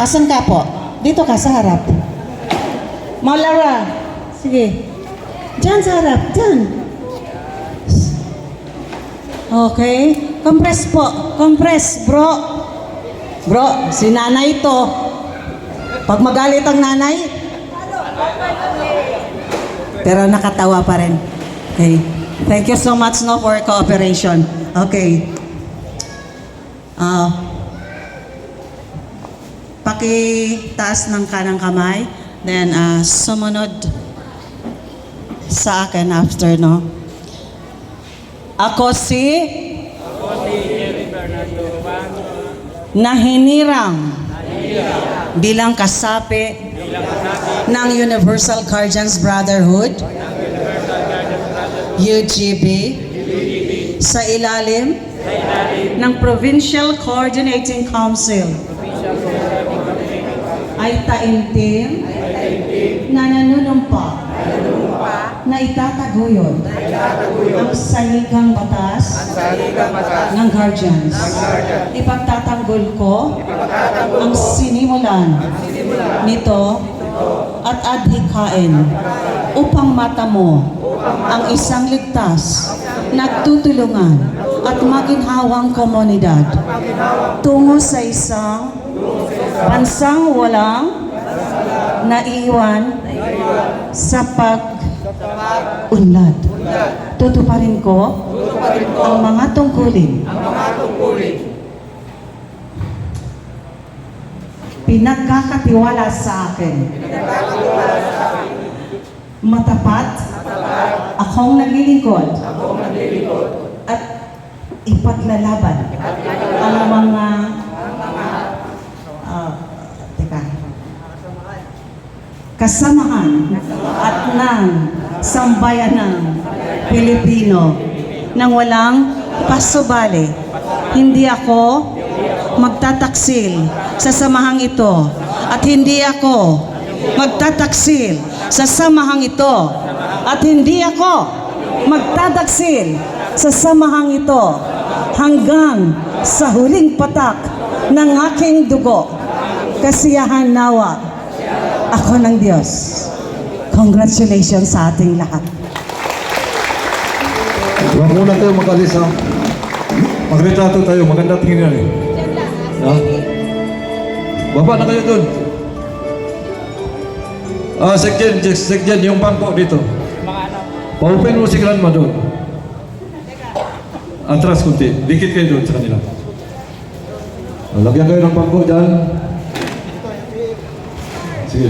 Asan ka po? Dito ka sa harap. Malara. Sige. Diyan sa harap. Diyan. Okay. Compress po. Compress, bro. Bro, si nanay to. Pag magalit ang nanay, pero nakatawa pa rin. Okay. Thank you so much no for cooperation. Okay. Pakitaas ng kanang kamay. Then, sumunod sa akin after, no? Ako si nahinirang bilang kasapi ng Universal Guardians Brotherhood, UGB, sa ilalim ng Provincial Coordinating Council, ay taimtim na nanunumpa na itataguyod ang saligang batas ng Guardians. Ipagtatanggol ko ang sinimulan nito at adhikain upang matamo ang isang ligtas, nagtutulungan at maginhawang komunidad tungo sa isang bansang walang naiiwan sa pag-unlad. Tutuparin ko ang mga tungkulin pinagkakatiwala sa akin. Matapat akong naglilingkod at ipaglalaban ang mga kasamahan at ng sambayanang Pilipino nang walang pasubali. Hindi ako magtataksil sa samahang ito at hindi ako magtataksil sa samahang ito at hindi ako magtataksil sa samahang ito hanggang sa huling patak ng aking dugo. Kasiyahan nawa ako ng Diyos. Congratulations sa ating lahat. Huwag muna tayo mag-alis ha. Magretrato tayo, maganda tingin yan eh. Ha? Baba na kayo dun. Sekjen, yung bangko dito. Pa-open mo si Grandma dun. Atras kunti, dikit kayo dun sa kanila. Lagyan kayo ng bangko dyan. Sige.